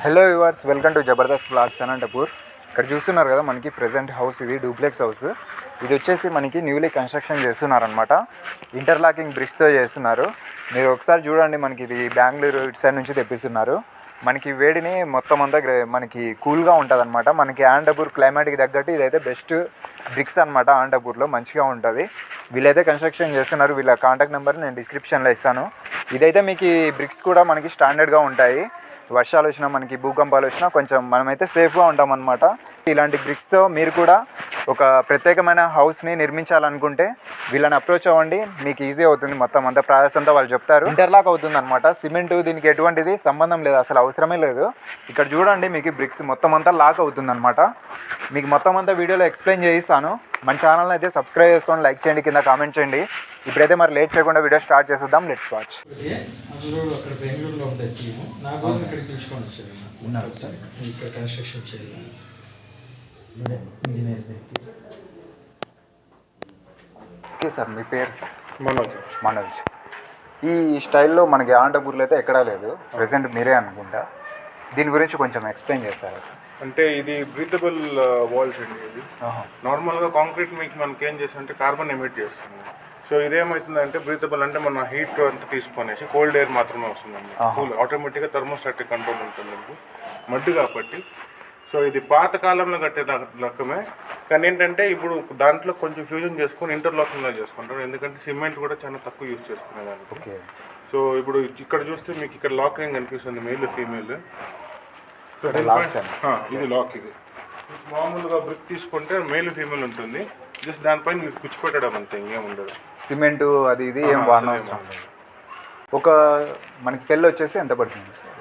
Hello viewers, welcome to Jabardasth blogs Anantapur. ఇక్కడ చూస్తున్నారు కదా మనకి ప్రెజెంట్ హౌస్, ఇది డూప్లెక్స్ హౌస్. ఇది వచ్చేసి మనకి న్యూలీ కన్స్ట్రక్షన్ చేస్తున్నారనమాట. ఇంటర్లాకింగ్ బ్రిక్స్తో చేస్తున్నారు. మీరు ఒకసారి చూడండి, మనకి ఇది బెంగళూరు ఇటు సైడ్ నుంచి తెప్పిస్తున్నారు. మనకి వేడిని మొత్తం అంతా మనకి కూల్గా ఉంటుంది అనమాట. మనకి అనంతపూర్ క్లైమేట్కి తగ్గట్టు ఇదైతే బెస్ట్ బ్రిక్స్ అనమాట. అనంతపూర్లో మంచిగా ఉంటుంది. వీళ్ళైతే కన్స్ట్రక్షన్ చేస్తున్నారు. వీళ్ళ కాంటాక్ట్ నెంబర్ నేను డిస్క్రిప్షన్లో ఇస్తాను. ఇదైతే మీకు ఈ బ్రిక్స్ కూడా మనకి స్టాండర్డ్గా ఉంటాయి. వర్షాలు వచ్చినా, మనకి భూకంపాలు వచ్చినా కొంచెం మనమైతే సేఫ్గా ఉంటామన్నమాట. ఇలాంటి బ్రిక్స్తో మీరు కూడా ఒక ప్రత్యేకమైన హౌస్ని నిర్మించాలనుకుంటే వీళ్ళని అప్రోచ్ అవ్వండి. మీకు ఈజీ అవుతుంది. మొత్తం అంతా ప్రాసెస్ అంతా వాళ్ళు చెప్తారు. ఇంటర్లాక్ అవుతుంది అనమాట. సిమెంట్ దీనికి ఎటువంటిది సంబంధం లేదు, అసలు అవసరమే లేదు. ఇక్కడ చూడండి, మీకు బ్రిక్స్ మొత్తం అంతా లాక్ అవుతుంది అనమాట. మీకు మొత్తం అంతా వీడియోలో ఎక్స్ప్లెయిన్ చేయిస్తాను. మన ఛానల్ని అయితే సబ్స్క్రైబ్ చేసుకోండి, లైక్ చేయండి, కింద కామెంట్ చేయండి. ఇప్పుడైతే మరి లేట్ చేయకుండా వీడియో స్టార్ట్ చేసేద్దాం. Let's watch. అక్కడ బెంగళూరులో ఉండే టీము నా కోసం ఇక్కడికి పిలుచుకొని వచ్చారు. ఉన్నారు సార్, ఇక్కడ కన్స్ట్రక్షన్ చేయాలి. ఓకే సార్, మీ పేరు? మనోజ్. ఈ స్టైల్లో మనకి అనంతపూర్లో అయితే ఎక్కడా లేదు. ప్రెసెంట్ మీరే అనుకుంటా. దీని గురించి కొంచెం ఎక్స్ప్లెయిన్ చేస్తారా సార్? అంటే ఇది బ్రీతబుల్ వాల్స్ అండి. ఇది నార్మల్గా కాంక్రీట్ మీకు మనకి ఏం చేస్తుంటే కార్బన్ ఎమిట్ చేస్తుంది. సో ఇదేమవుతుందంటే బ్రీతబుల్ అంటే మన హీట్ అంతా తీసుకొనేసి కోల్డ్ ఎయిర్ మాత్రమే వస్తుందండి. కూల్ ఆటోమేటిక్గా థర్మోస్టాటిక్ కంట్రోల్ ఉంటుంది మడ్డు కాబట్టి. సో ఇది పాత కాలంలో కట్టే రకమే, కానీ ఏంటంటే ఇప్పుడు దాంట్లో కొంచెం ఫ్యూజన్ చేసుకొని ఇంటర్లాకింగ్లో చేసుకుంటారు. ఎందుకంటే సిమెంట్ కూడా చాలా తక్కువ యూజ్ చేసుకునేదానికి. సో ఇప్పుడు ఇక్కడ చూస్తే మీకు ఇక్కడ లాకింగ్ కనిపిస్తుంది, మెయిల్ ఫీమేల్. ఇది లాక్. ఇది మామూలుగా బ్రిక్ తీసుకుంటే మెయిల్ ఫీమేల్ ఉంటుంది. జస్ట్ దానిపైన మీరు కూర్చోపెట్టడం అంతే, ఇంకేం ఉండదు. సిమెంటు అది ఇది ఏం వాడనవసరం లేదు. ఒక మనకి పెళ్ళి వచ్చేసి ఎంత పడుతుంది సార్?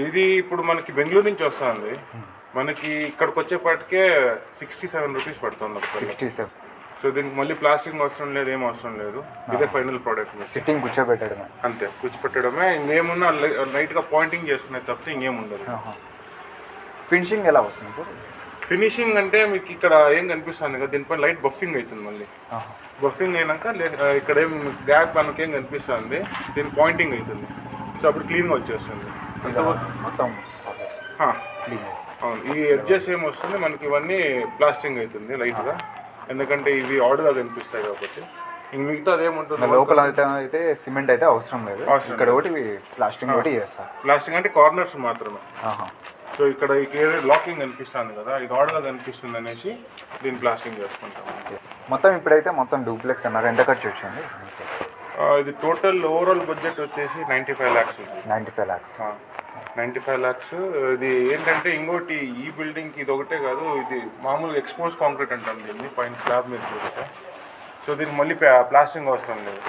ఇది ఇప్పుడు మనకి బెంగళూరు నుంచి వస్తుంది. మనకి ఇక్కడికి వచ్చేపాటికే 67 రూపీస్ పడుతుంది. 67. సో దీనికి మళ్ళీ ప్లాస్టింగ్ అవసరం లేదు, ఏం అవసరం లేదు. ఇదే ఫైనల్ ప్రోడక్ట్. సిట్టింగ్ కూర్చోబెట్టడమే అంతే, కూర్చోపెట్టడమే. ఇంకేమున్నా లైట్గా పాయింటింగ్ చేసుకునే తప్పితే ఇంకేం ఉండదు. ఫినిషింగ్ ఎలా వస్తుంది సార్? ఫినిషింగ్ అంటే మీకు ఇక్కడ ఏం కనిపిస్తుంది కదా, దీనిపైన లైట్ బఫింగ్ అవుతుంది. మళ్ళీ బఫింగ్ అయినాక ఇక్కడ ఏం గ్యాప్ మనకేం కనిపిస్తుంది, దీని పాయింటింగ్ అవుతుంది. సో అప్పుడు క్లీన్గా వచ్చేస్తుంది మొత్తం. అవును, ఈ ఎడ్జెస్ ఏం వస్తుంది మనకి, ఇవన్నీ ప్లాస్టింగ్ అవుతుంది లైట్గా, ఎందుకంటే ఇవి ఆడుగా కనిపిస్తాయి కాబట్టి. ఇంక మిగతా అదేముంటుంది లోపల అయితే సిమెంట్ అయితే అవసరం లేదు. ఇక్కడ ఒకటి ప్లాస్టింగ్ ఒకటి చేస్తారు. ప్లాస్టింగ్ అంటే కార్నర్స్ మాత్రమే. సో ఇక్కడ లాకింగ్ కనిపిస్తుంది కదా, ఇది ఆడుగా కనిపిస్తుంది అనేసి దీన్ని ప్లాస్టింగ్ చేసుకుంటాం. మొత్తం ఇప్పుడైతే మొత్తం డూప్లెక్స్ అన్నారు. ఎంత ఖర్చు వచ్చింది? ఇది టోటల్ ఓవరాల్ బడ్జెట్ వచ్చేసి 95 lakhs. 95 lakhs. 95 lakhs. ఇది ఏంటంటే ఇంకోటి, ఈ బిల్డింగ్కి ఇది ఒకటే కాదు, ఇది మామూలుగా ఎక్స్పోజ్ కాంక్రీట్ అంటాం దీన్ని, పైన స్లాబ్ మీద చూస్తే. సో దీనికి మళ్ళీ ప్లాస్టింగ్ అవసరం లేదు.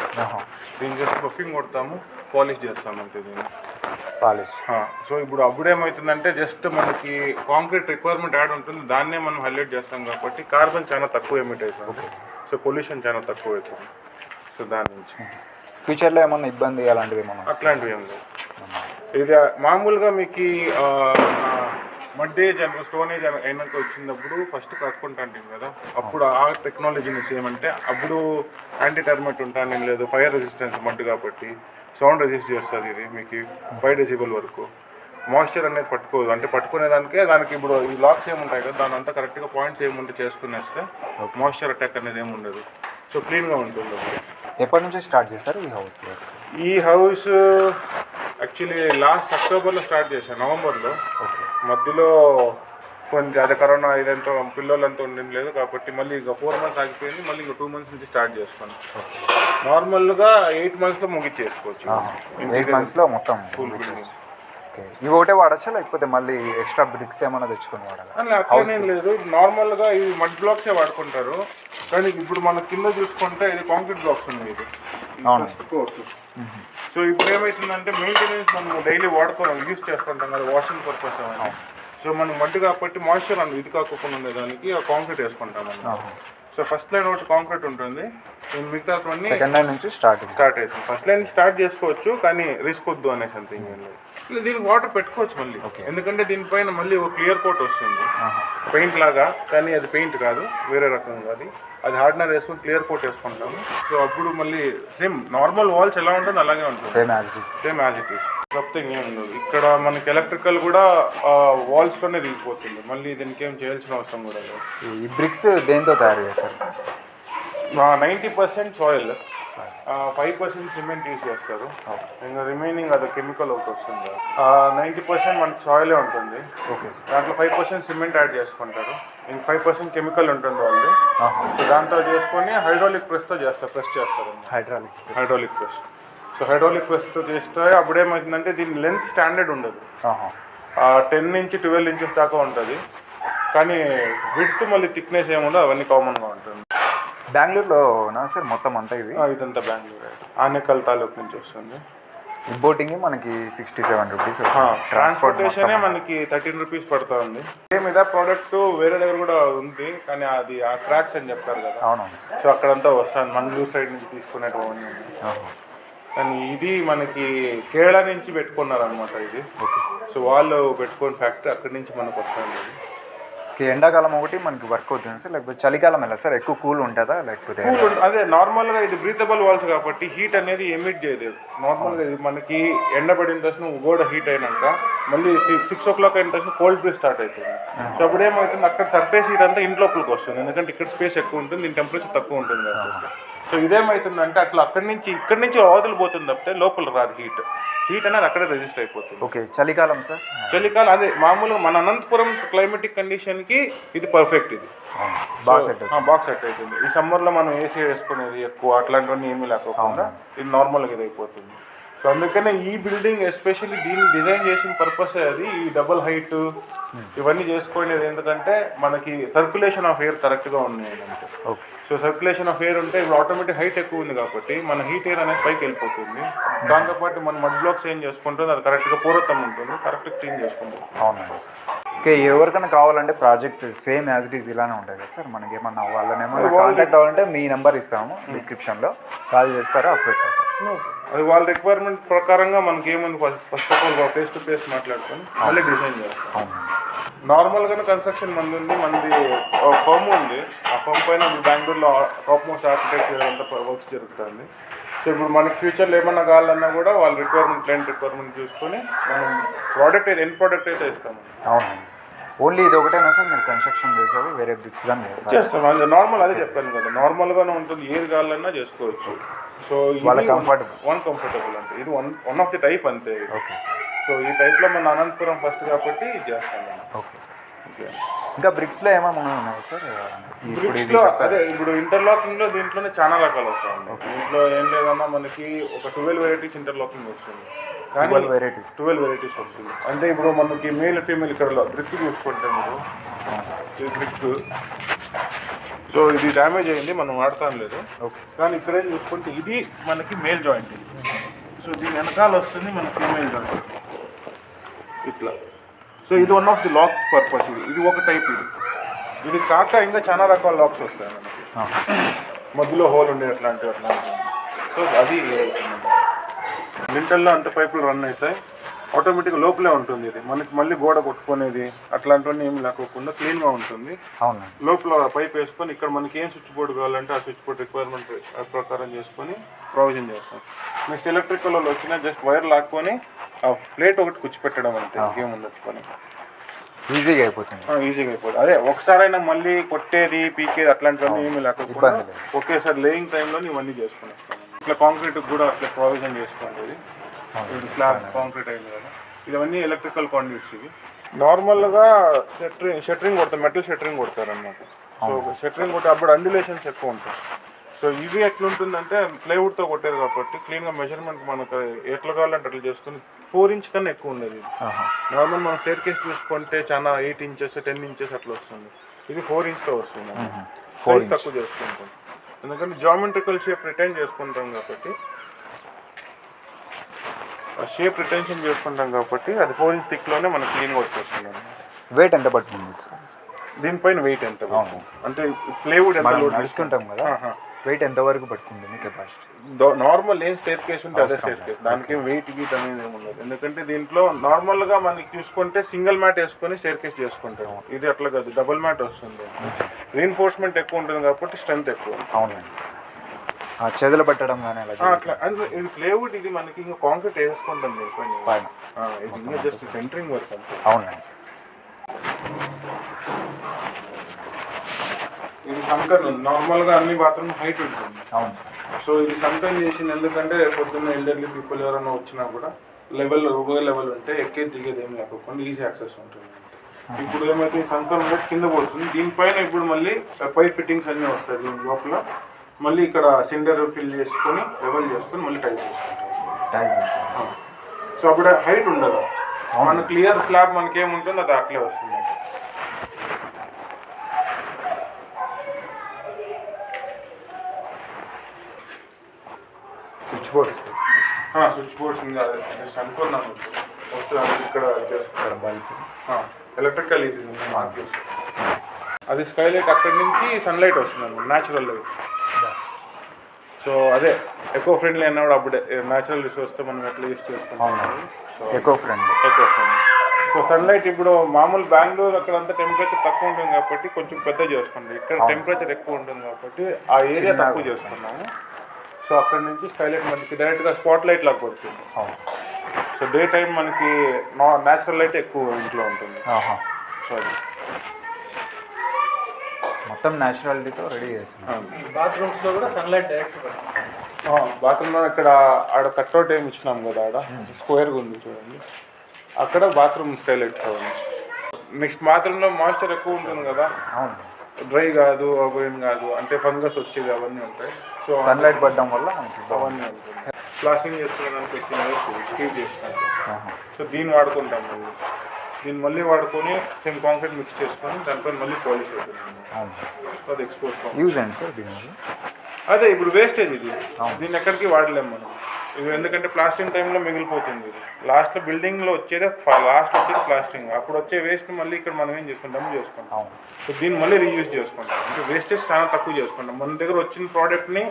దీన్ని జస్ట్ బఫింగ్ కొడతాము, పాలిష్ చేస్తాము అంతే దీన్ని. పాలిష్. సో ఇప్పుడు అప్పుడేమవుతుందంటే జస్ట్ మనకి కాంక్రీట్ రిక్వైర్మెంట్ యాడ్ ఉంటుంది, దాన్నే మనం హైలైట్ చేస్తాం కాబట్టి కార్బన్ చాలా తక్కువ ఎమిట్ అవుతుంది. సో పొల్యూషన్ చాలా తక్కువ అవుతుంది. సో దాని నుంచి ఫ్యూచర్లో ఏమన్నా ఇబ్బంది అలాంటివి ఏమన్నా? అట్లాంటివి ఏం లేదు. ఇది మామూలుగా మీకు మడ్డేజ్ అండ్ స్టోనేజ్ అయినాక వచ్చినప్పుడు ఫస్ట్ కట్టుకుంటాంటాం కదా, అప్పుడు ఆ టెక్నాలజీని ఏమంటే అప్పుడు యాంటీ టర్మైట్ ఉంటాను లేదు, ఫైర్ రెసిస్టెన్స్ మడ్డు కాబట్టి సౌండ్ రెసిస్ట్ చేస్తుంది. ఇది మీకు 5 decibel వరకు మాయిశ్చర్ అనేది పట్టుకోదు. అంటే పట్టుకునేదానికే దానికి ఇప్పుడు ఈ లాక్స్ ఏముంటాయి కదా, దాని అంతా కరెక్ట్గా పాయింట్స్ ఏముంటే చేసుకునేస్తే మాయిశ్చర్ అటాక్ అనేది ఏమి ఉండదు. సో క్లీన్గా ఉంటుంది. ఎప్పటి నుంచి స్టార్ట్ చేశారు ఈ హౌస్? ఈ హౌస్ యాక్చువల్లీ లాస్ట్ అక్టోబర్లో స్టార్ట్ చేశాను, నవంబర్లో. మధ్యలో కొంచెం అదే కరోనా ఇదంతా పిల్లలంతా ఉండలేదు కాబట్టి మళ్ళీ ఇక 4 months ఆగిపోయింది. మళ్ళీ ఇంక 2 months నుంచి స్టార్ట్ చేసుకున్నాను. నార్మల్గా 8 monthsలో ముగిచ్చేసుకోవచ్చు. 8 monthsలో మొత్తం ఫుల్ బిల్డింగ్. ఇవి ఒకటే వాడచ్చా, లేకపోతే మళ్ళీ ఎక్స్ట్రా బ్రిక్స్ ఏమైనా తెచ్చుకొని వాడాలి? అట్లనేం లేదు, నార్మల్గా ఇవి మడ్ బ్లాక్సే వాడుకుంటారు. కానీ ఇప్పుడు మన కింద చూసుకుంటే ఇది కాంక్రీట్ బ్లాక్స్ ఉన్నాయి. ఇది ఫస్ట్ కోర్స్. సో ఇప్పుడు ఏమవుతుందంటే మెయింటెనెన్స్ మనం డైలీ వాడుకోవడం యూజ్ చేస్తుంటాం కదా, వాషింగ్ పర్పస్ అని. సో మనం మట్టి కాబట్టి మాయిశ్చర్ అని ఇది కాకుండా ఉండేదానికి కాంక్రీట్ వేసుకుంటాం మనం. సో ఫస్ట్ లైన్ ఒకటి కాంక్రీట్ ఉంటుంది, మిగతా సెకండ్ లైన్ నుంచి స్టార్ట్ అవుతుంది. ఫస్ట్ లైన్ స్టార్ట్ చేసుకోవచ్చు, కానీ రిస్క్ వద్దు అనేసి అంతే. దీనికి వాటర్ పెట్టుకోవచ్చు మళ్ళీ, ఎందుకంటే దీనిపైన మళ్ళీ ఒక క్లియర్ కోట్ వస్తుంది పెయింట్ లాగా, కానీ అది పెయింట్ కాదు, వేరే రకంగా అది హార్డ్నర్ వేసుకొని క్లియర్ కోట్ వేసుకుంటాము. సో అప్పుడు మళ్ళీ సేమ్ నార్మల్ వాల్స్ ఎలా ఉంటుంది అలాగే ఉంటుంది, సేమ్ యాజ్ ఇట్ ఈస్. కాకపోతే ఇంకేం ఉండదు. ఇక్కడ మనకి ఎలక్ట్రికల్ కూడా వాల్స్లోనే దిగిపోతుంది, మళ్ళీ దీనికి ఏం చేయాల్సిన అవసరం కూడా లేదు. ఈ బ్రిక్స్ దేంతో తయారు చేస్తారు సార్? 90% సాయిల్, 5% సిమెంట్ యూజ్ చేస్తారు, ఇంకా రిమైనింగ్ అది కెమికల్ ఒకటి వస్తుంది. 90% మనకి సాయిలే ఉంటుంది, ఓకే సార్. దాంట్లో 5% సిమెంట్ యాడ్ చేసుకుంటారు, ఇంక 5% కెమికల్ ఉంటుంది వాళ్ళు. దాంతో చేసుకొని హైడ్రాలిక్ ప్రెస్తో ప్రెస్ చేస్తారు. Hydraulic press. సో హైడ్రాలిక్ ప్రెస్తో చేస్తే అప్పుడేమవుతుందంటే దీని లెంత్ స్టాండర్డ్ ఉండదు, 10 నుంచి 12 ఇంచెస్ దాకా ఉంటుంది, కానీ విడ్త్ మళ్ళీ థిక్నెస్ ఏముండో అవన్నీ కామన్గా ఉంటుంది. బెంగళూరులోనా సార్ మొత్తం అంతా ఇది? ఇదంతా బెంగళూరు, ఆనేకల్ తాలూకు నుంచి వస్తుంది. ఇంపోర్టింగ్ మనకి 67 రూపీస్, ట్రాన్స్పోర్టేషనే మనకి 13 రూపీస్ పడుతుంది. సేమ్ ఇదే ప్రోడక్ట్ వేరే దగ్గర కూడా ఉంది, కానీ అది ఆ క్రాక్స్ అని చెప్పారు కదా, అవునవును సార్. సో అక్కడంతా వస్తుంది, మంగళూరు సైడ్ నుంచి తీసుకునేటవన్నీ. కానీ ఇది మనకి కేరళ నుంచి పెట్టుకున్నారు అనమాట ఇది. సో వాళ్ళు పెట్టుకున్న ఫ్యాక్టరీ అక్కడి నుంచి మనకు వస్తుంది. ఎండాకాలం ఒకటి మనకి వర్క్ అవుతుంది సార్, లేకపోతే చలికాలం ఎలా సార్? ఎక్కువ కూల్ ఉంటుందా లేకపోతే? అదే నార్మల్గా ఇది బ్రీతబుల్ వాల్స్ కాబట్టి హీట్ అనేది ఎమిట్ చేయదు. నార్మల్గా ఇది మనకి ఎండబడిన తక్షణ గోడ హీట్ అయినాక మళ్ళీ 6 o'clock అయిన తక్షణ కోల్డ్ బ్రీజ్ స్టార్ట్ అవుతుంది. సో అప్పుడు ఏమవుతుంది, అక్కడ సర్ఫేస్ హీట్ అంతా ఇంట్లోపలికి వస్తుంది, ఎందుకంటే ఇక్కడ స్పేస్ ఎక్కువ ఉంటుంది, దీని టెంపరేచర్ తక్కువ ఉంటుంది కాబట్టి. సో ఇదేమవుతుందంటే అట్లా ఇక్కడి నుంచి అవతల పోతుంది తప్పితే లోపల రాదు హీట్ అనేది అక్కడే రెజిస్టర్ అయిపోతుంది. ఓకే. చలికాలం సార్? చలికాలం అదే మామూలుగా మన అనంతపురం క్లైమేటిక్ కండిషన్కి ఇది పర్ఫెక్ట్, ఇది బాగా సెట్ అవుతుంది. ఈ సమ్మర్లో మనం ఏసీ వేసుకునేది ఎక్కువ అట్లాంటివన్నీ ఏమీ లేకపోకుండా ఇది నార్మల్గా ఇది అయిపోతుంది. సో అందుకనే ఈ బిల్డింగ్ ఎస్పెషల్లీ దీన్ని డిజైన్ చేసిన పర్పస్ అది, ఈ డబుల్ హైట్ ఇవన్నీ చేసుకునేది ఎందుకంటే మనకి సర్క్యులేషన్ ఆఫ్ ఎయిర్ కరెక్ట్గా ఉన్నాయి అంటే. సో సర్క్యులేషన్ ఆఫ్ ఎయిర్ ఉంటే ఇప్పుడు ఆటోమేటిక్ హైట్ ఎక్కువ ఉంది కాబట్టి మన హీట్ ఎయిర్ అనేది పైకి వెళ్ళిపోతుంది. దాంతోపాటు మన మడ్ బ్లాక్స్ ఏం చేసుకుంటుంది, అది కరెక్ట్గా పూర్వతం ఉంటుంది, కరెక్ట్గా క్లీన్ చేసుకుంటుంది. అవునండి సార్. ఓకే. ఎవరికైనా కావాలంటే project same as it is ఇలానే ఉంటుంది కదా సార్? మనకి ఏమన్నా వాళ్ళనేమన్నా కాంటాక్ట్ అవ్వాలంటే మీ నెంబర్ ఇస్తాము డిస్క్రిప్షన్లో, కాల్ చేస్తారా అప్రోచ్ అవుతారు. అది వాళ్ళ రిక్వైర్మెంట్ ప్రకారంగా మనకి ఏముంది, first of all face to face మాట్లాడుకొని మళ్ళీ డిజైన్ చేస్తాం. నార్మల్గానే కన్స్ట్రక్షన్ మనది ఫర్మ్ ఉంది, ఆ ఫర్మ్ పైన బెంగళూరులో టాప్ మోస్ట్ ఆర్కిటెక్చర్ అంతా వర్క్స్ జరుగుతుంది. సో ఇప్పుడు మనకి ఫ్యూచర్లో ఏమన్నా కావాలన్నా కూడా వాళ్ళ క్లయింట్ రిక్వైర్మెంట్ చూసుకొని మనం ప్రోడక్ట్ అయితే ఎండ్ ప్రోడక్ట్ అయితే ఇస్తాము. అవునండి సార్. ఓన్లీ ఇది ఒకటేనా సార్ మీరు కన్స్ట్రక్షన్ చేసేది? వేరే బ్రిక్స్ కానీ చేస్తాం, అది నార్మల్, అదే చెప్పాను కదా, నార్మల్గానే ఉంటుంది, ఏది కావాలన్నా చేసుకోవచ్చు. సో వాళ్ళ కంఫర్టబుల్ అంటే ఇది వన్ ఆఫ్ ది టైప్ అంతే. Okay sir. సో ఈ టైప్లో మన అనంతపురం ఫస్ట్ కాబట్టి చేస్తాను. Okay sir. ఇంకా బ్రిక్స్లో ఏమేమి ఉన్నాయి సార్? బ్రిక్స్లో అదే ఇప్పుడు ఇంటర్లాకింగ్లో దీంట్లోనే చాలా రకాలు వస్తాయి. దీంట్లో ఏం లేదన్నా మనకి ఒక 12 వెరైటీస్ ఇంటర్లాకింగ్ వస్తుంది. 12 వెరైటీస్ వస్తుంది. అంటే ఇప్పుడు మనకి మేల్ ఫీమేల్ ఇక్కడ బ్రిక్ చూసుకుంటే మీరు ఈ బ్రిక్, సో ఇది డ్యామేజ్ అయింది, మనం వాడతాం లేదు. ఓకే. కానీ ఇక్కడేం చూసుకుంటే ఇది మనకి మేల్ జాయింట్ ఇది. సో దీని వెనకాల వస్తుంది మన ఫీమేల్ జాయింట్ ఇట్లా. సో ఇది one of the lock purpose. ఇది ఒక టైప్. ఇది కాక ఇంకా చాలా రకాల లాక్స్ వస్తాయి మనకి, మధ్యలో హోల్ ఉండే అట్లాంటివి. సో అది లింటల్లో అంత పైపులు రన్ అవుతాయి, ఆటోమేటిక్గా లోపలే ఉంటుంది. ఇది మనకి మళ్ళీ గోడ కొట్టుకునేది అట్లాంటివన్నీ ఏమి లేకోకుండా క్లీన్గా ఉంటుంది. లోపల పైప్ వేసుకొని ఇక్కడ మనకి ఏం స్విచ్ బోర్డు కావాలంటే ఆ స్విచ్ బోర్డు రిక్వైర్మెంట్ ప్రకారం చేసుకొని ప్రొవిజన్ చేస్తాం. నెక్స్ట్ ఎలక్ట్రికల్ వాళ్ళు వచ్చినా జస్ట్ వైర్ లాక్కొని ఆ ప్లేట్ ఒకటి కూర్చిపెట్టడం అంతే, ఇంకేముంది పని. ఈజీగా అయిపోతుంది. అదే ఒకసారైనా మళ్ళీ కొట్టేది పీకేది అట్లాంటివన్నీ ఏమీ లేకపోతే ఒకేసారి లేయింగ్ టైంలో ఇవన్నీ చేసుకుని వస్తాం. ఇట్లా కాంక్రీట్ కూడా అట్లా ప్రొవిజన్ చేసుకుంటుంది. స్లాబ్ కాంక్రీట్ అయింది కదా, ఇవన్నీ ఎలక్ట్రికల్ కాండ్యూట్స్. ఇవి నార్మల్గా షట్టరింగ్ కొడతారు, మెటల్ షట్టరింగ్ కొడతారు అన్నమాట. సో షట్టరింగ్ కొట్టే అప్పుడు అండ్యులేషన్స్ ఎక్కువ ఉంటాయి. సో ఇవి ఎట్లుంటుందంటే ప్లైవుడ్తో కొట్టేది కాబట్టి క్లీన్గా మెజర్మెంట్ మనకు ఎట్లా కావాలంటే అట్లా చేసుకుని 4 inch కన్నా ఎక్కువ ఉండేది. నార్మల్ మనం స్టేర్ కేస్ చూసుకుంటే చాలా 8 inches 10 inches అట్లా వస్తుంది. ఇది 4 inchతో వస్తుంది. సైజ్ తక్కువ చేసుకుంటాం ఎందుకంటే జామెట్రికల్ షేప్ రిటైన్ చేసుకుంటాం కాబట్టి, ఆ షేప్ రిటెన్షన్ చేసుకుంటాం కాబట్టి అది 4 inch థిక్లోనే మనకు క్లీన్గా వచ్చేస్తుంది. వెయిట్ ఎంత పడుతుంది సార్? దీనిపైన వెయిట్ ఎంత అంటే ప్లైవుడ్ ఎంత లోడ్ నడుస్తుంటాం కదా, వెయిట్ ఎంతవరకు పట్టుకుంటుంది కెపాసిటీ? నార్మల్ ఏం స్టేర్ కేస్ ఉంటే అదే స్టేర్ కేస్, దానికి వెయిట్ గీట్ అనేది ఏమి ఉండదు. ఎందుకంటే దీంట్లో నార్మల్గా మనకి చూసుకుంటే సింగిల్ మ్యాట్ వేసుకొని స్టేర్ కేస్ చేసుకుంటాం, ఇది అట్లా కాదు, డబుల్ మ్యాట్ వస్తుంది. రీఎన్ఫోర్స్మెంట్ ఎక్కువ ఉంటుంది కాబట్టి స్ట్రెంత్ ఎక్కువ. అవునండి సార్. చెదలు పట్టడం కానీ అట్లా అంటే ఇది ప్లేవుడ్, ఇది మనకి ఇంకా కాంక్రీట్ వేసుకుంటాం పైన, ఇది ఇంకా జస్ట్ సెంటరింగ్ వర్క్ అంతే. అవునండి సార్. ఇది సంకర్ నార్మల్గా అన్ని బాత్రూమ్ హైట్ ఉంటుంది. అవును సార్. సో ఇది సంకర్ చేసింది ఎందుకంటే పొద్దున్న ఎల్డర్లీ పీపుల్ ఎవరైనా వచ్చినా కూడా లెవెల్ ఒకే లెవెల్ ఉంటే ఎక్కేది దిగేది ఏం లేకపోకుండా ఈజీ యాక్సెస్ ఉంటుంది. ఇప్పుడు ఏమైతే ఈ సంకర్ ఉంటే కింద పోతుంది, దీనిపైన ఇప్పుడు మళ్ళీ పైప్ ఫిట్టింగ్స్ అన్నీ వస్తాయి. దీని లోపల మళ్ళీ ఇక్కడ సిండర్ ఫిల్ చేసుకొని లెవెల్ చేసుకొని మళ్ళీ టైప్ చేసుకుంటాం. సో అప్పుడు హైట్ ఉండదు, మన క్లియర్ స్లాబ్ మనకేముంటుందో అది అట్లే వస్తుంది. స్విచ్ బోర్డ్స్ స్విచ్ బోర్డ్స్ ఇంకా జస్ట్ అనుకున్నాను వస్తుంది ఇక్కడ చేసుకుంటారు బల్బ్ ఎలక్ట్రికల్ ఇది అది స్కైలైట్, అక్కడి నుంచి సన్లైట్ వస్తుంది న్యాచురల్ లైట్. సో అదే ఎకో ఫ్రెండ్లీ అన్నప్పుడు అప్పుడే న్యాచురల్ రిసోర్స్తో మనం ఎట్లా యూస్ చేసుకుంటాం. So eco friendly. So sunlight ఇప్పుడు మామూలు బెంగళూరు అక్కడ అంతా టెంపరేచర్ తక్కువ ఉంటుంది కాబట్టి కొంచెం పెద్ద చేసుకుంటాం, ఇక్కడ టెంపరేచర్ ఎక్కువ ఉంటుంది కాబట్టి ఆ ఏరియా తక్కువ చేసుకున్నాము. సో అక్కడ నుంచి స్కైలైట్ మనకి డైరెక్ట్గా స్పాట్ లైట్ లాగా పడుతుంది. సో డే టైం మనకి న్యాచురల్ లైట్ ఎక్కువ ఇంట్లో ఉంటుంది. సో అది మొత్తం న్యాచురాలిటీతో రెడీ చేస్తున్నాం. బాత్రూమ్స్లో కూడా సన్లైట్ డైరెక్ట్ పడుతుంది. బాత్రూంలో ఇక్కడ ఆడ కట్అవుట్ ఏమి ఇచ్చినాం కదా, ఆడ స్క్వేర్గా ఉంది చూడండి, అక్కడ బాత్రూమ్ స్కైలైట్ చూడండి. నెక్స్ట్ బాత్రూంలో మాయిశ్చర్ ఎక్కువ ఉంటుంది కదా, డ్రై కాదు అవేం కాదు అంటే ఫంగస్ వచ్చేది అవన్నీ ఉంటాయి. సో సన్లైట్ పడడం వల్ల అవన్నీ ఉంటుంది. ప్లాస్టింగ్ చేసుకునేదానికి వచ్చిన వేస్ట్ ఫీడ్ చేసుకుంటాం. సో దీన్ని వాడుకుంటాం, దీన్ని మళ్ళీ వాడుకొని సేమ్ కాంక్రీట్ మిక్స్ చేసుకొని దానిపైన మళ్ళీ పాలిష్ అవుతుంది. సో అది ఎక్స్పోజ్ యూజ్ అండి సార్ దీనికి. అదే ఇప్పుడు వేస్టేజ్ ఇది, దీన్ని ఎక్కడికి వాడలేము మనం ఇది, ఎందుకంటే ప్లాస్టింగ్ టైంలో మిగిలిపోతుంది. ఇది లాస్ట్లో బిల్డింగ్లో వచ్చేది ప్లాస్టింగ్, అప్పుడు వచ్చే వేస్ట్ మళ్ళీ ఇక్కడ మనం ఏం చేసుకుంటాం చేసుకుంటాం. సో దీన్ని మళ్ళీ రీయూజ్ చేసుకుంటాం, అంటే వేస్టేజ్ చాలా తక్కువ చేసుకుంటాం. మన దగ్గర వచ్చిన ప్రోడక్ట్ని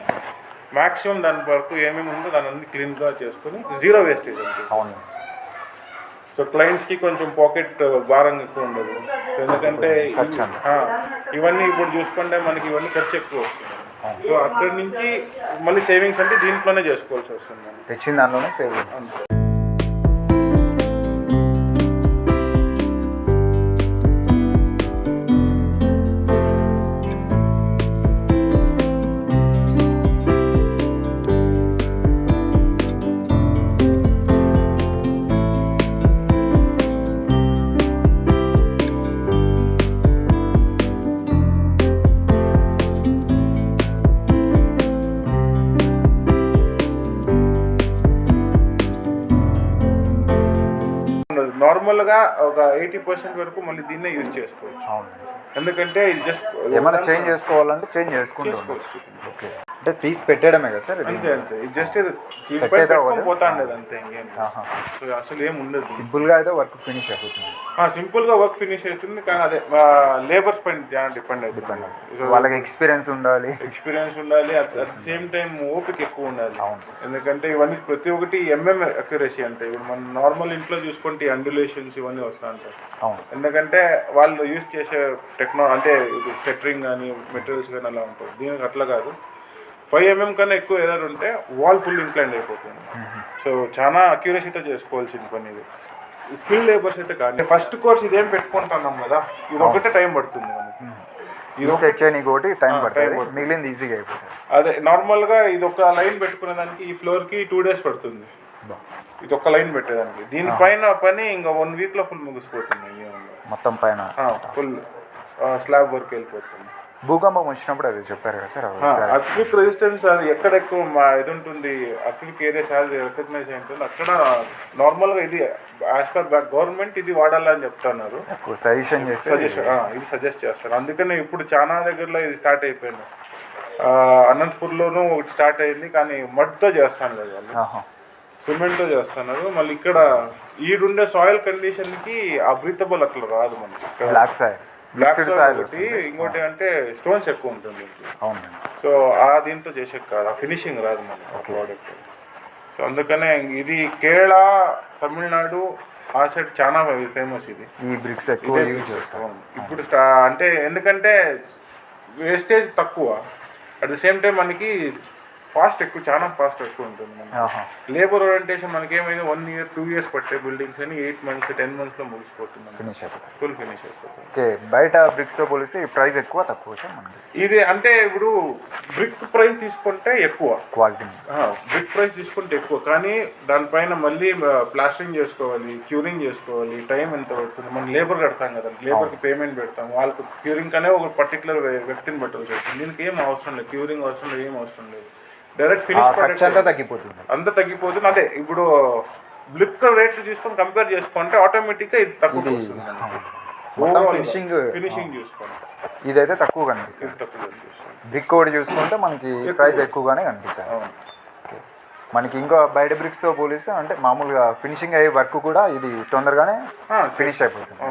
మ్యాక్సిమం దాని వరకు ఏమేమి ఉందో దాని అన్ని క్లీన్గా చేసుకొని జీరో వేస్టేజ్ అంటే. సో క్లయింట్స్కి కొంచెం పాకెట్ భారం ఎక్కువ ఉండదు, ఎందుకంటే ఇవన్నీ ఇప్పుడు చూసుకుంటే మనకి ఇవన్నీ ఖర్చు ఎక్కువ వస్తుంది. సో అక్కడి నుంచి మళ్ళీ సేవింగ్స్ అంటే దీంట్లోనే చేసుకోవాల్సి వస్తుంది, తెచ్చిన దానిలోనే సేవింగ్స్. నార్మల్గా ఒక 80% వరకు మళ్ళీ దీన్నే యూజ్ చేసుకోవచ్చు. ఎందుకంటే ఇది జస్ట్ ఏమైనా చేంజ్ చేసుకోవాలంటే చేంజ్ చేసుకోవచ్చు. ఓకే, అంటే తీసి పెట్టడమే కదా సార్? అంతే అంతే, ఇది జస్ట్ పోతా ఉండేది అంతే, ఇంకేం అసలు ఏం ఉండదు. సింపుల్గా అయితే వర్క్ ఫినిష్ అయిపోతుంది. సింపుల్గా వర్క్ ఫినిష్ అవుతుంది, కానీ అదే లేబర్స్ పైన డిపెండ్ అవుతుంది. వాళ్ళకి ఎక్స్పీరియన్స్ ఉండాలి అట్ ద సేమ్ టైం ఓపిక ఎక్కువ ఉండాలి. ఎందుకంటే ఇవన్నీ ప్రతి ఒక్కటి అక్యురసీ అంటే ఇప్పుడు మనం నార్మల్ ఇంట్లో చూసుకుంటే అండ్యులేషన్స్ ఇవన్నీ వస్తూ ఉంటాయి. ఎందుకంటే వాళ్ళు యూజ్ చేసే అంటే సెటరింగ్ కానీ మెటీరియల్స్ కానీ అలా ఉంటుంది. దీనికి అట్లా కాదు, 5 mm కన్నా ఎక్కువ ఎర్రర్ ఉంటే వాల్ ఫుల్ ఇంక్లైండ్ అయిపోతుంది. సో చాలా అక్యురసీతో చేసుకోవాల్సిన పని ఇది. స్కిల్ లేబర్స్ అయితే కానీ ఫస్ట్ కోర్స్ ఇదేం పెట్టుకుంటున్నాం కదా, ఇది ఒకటే టైం పడుతుంది మనకి. ఇది సెట్ చేయడానికి ఒకటి టైం పడుతుంది, మిగిలింది ఈజీగా అయిపోతుంది. అదే నార్మల్గా ఇది ఒక లైన్ పెట్టుకునే దానికి ఈ ఫ్లోర్కి 2 days పడుతుంది, ఇది ఒక లైన్ పెట్టేదానికి. దీనిపైన పని ఇంకా 1 weekలో ఫుల్ ముగిసిపోతుంది. మొత్తం పైన ఫుల్ స్లాబ్ వర్క్ వెళ్ళిపోతుంది. భూకంపం వచ్చినప్పుడు అది చెప్పారు కదా సార్, అక్రిలిక్ రెసిస్టెన్స్ అది ఎక్కడ ఎక్కువ ఇది ఉంటుంది, అక్రిలిక్ ఏరియాస్ అది రికగ్నైజ్ అయి ఉంటుంది. అక్కడ నార్మల్గా ఇది యాజ్ పర్ గవర్నమెంట్ ఇది వాడాలని చెప్తున్నారు, ఇది సజెస్ట్ చేస్తారు. అందుకనే ఇప్పుడు చాలా దగ్గరలో ఇది స్టార్ట్ అయిపోయింది. అనంతపూర్లోనూ ఒకటి స్టార్ట్ అయింది, కానీ మడ్తో చేస్తాను లేదు వాళ్ళు, సిమెంట్తో చేస్తున్నారు. మళ్ళీ ఇక్కడ ఈడుండే సాయిల్ కండిషన్కి ఆ బ్రీతబుల్ అట్లా రాదు మనకి. బ్లాక్ Mixed సాయిల్ soil ఒకటి, వస్తుంది. ఇంకోటి అంటే స్టోన్స్ ఎక్కువ ఉంటుంది. అవునండి సార్. సో ఆ దీంతో చేసే కాదు, ఆ ఫినిషింగ్ రాదు మనకి ప్రోడక్ట్. సో అందుకనే ఇది కేరళ, తమిళనాడు ఆ సైడ్ చాలా ఫేమస్ ఇది. ఈ బ్రిక్స్ ఎక్కువ ఇదే యూజ్ bricks చేస్తారు. ఎక్కువ. ఇప్పుడు అంటే ఎందుకంటే వేస్టేజ్ తక్కువ, అట్ ద సేమ్ టైం మనకి ఫాస్ట్ ఎక్కువ, చాలా ఫాస్ట్ ఎక్కువ ఉంటుంది మనకి. లేబర్ ఓరియంటేషన్ మనకి ఏమైనా 1 year 2 years పట్టే బిల్డింగ్స్ అని 8 months 10 monthsలో ముగిసిపోతుంది, ఫినిష్ అయిపోతుంది. ఫుల్ ఫినిష్ అయిపోతుంది. ఓకే, బయట బ్రిక్స్తో పోలిస్తే ఈ ప్రైస్ ఎక్కువ తక్కువ సార్ మనకి? ఇది అంటే ఇప్పుడు బ్రిక్ ప్రైస్ తీసుకుంటే ఎక్కువ, క్వాలిటీ బ్రిక్ ప్రైస్ తీసుకుంటే ఎక్కువ, కానీ దానిపైన మళ్ళీ ప్లాస్టరింగ్ చేసుకోవాలి, క్యూరింగ్ చేసుకోవాలి, టైం ఎంత పడుతుంది, మనం లేబర్ కడతాం కదా, లేబర్కి పేమెంట్ పెడతాం, వాళ్ళకి క్యూరింగ్ అనే ఒక పర్టికులర్ వ్యక్తిని పెట్టాల్సి వస్తుంది. దీనికి ఏం అవసరం లేదు, క్యూరింగ్ అవసరం లేదు, ఏం అవసరం లేదు, డైరెక్ట్ ఫినిష్ ఖర్చు అంతా తగ్గిపోతుంది. అంతా తగ్గిపోతుంది. అదే ఇప్పుడు బ్రిక్ రేట్ తీసుకొని కంపేర్ చేసుకుంటే ఆటోమేటిక్గా ఇది తక్కువ వస్తుంది. ఫినిషింగ్ చూసుకోండి, ఇదైతే తక్కువ కనిపిస్తుంది. తక్కువ కనిపిస్తుంది. బ్రిక్ ఒకటి చూసుకుంటే మనకి ప్రైస్ ఎక్కువగానే కనిపిస్తుంది. ఓకే, మనకి ఇంకో బయట బ్రిక్స్తో పోలిస్తే అంటే మామూలుగా ఫినిషింగ్ అయ్యే వర్క్ కూడా ఇది తొందరగానే ఫినిష్ అయిపోతుంది.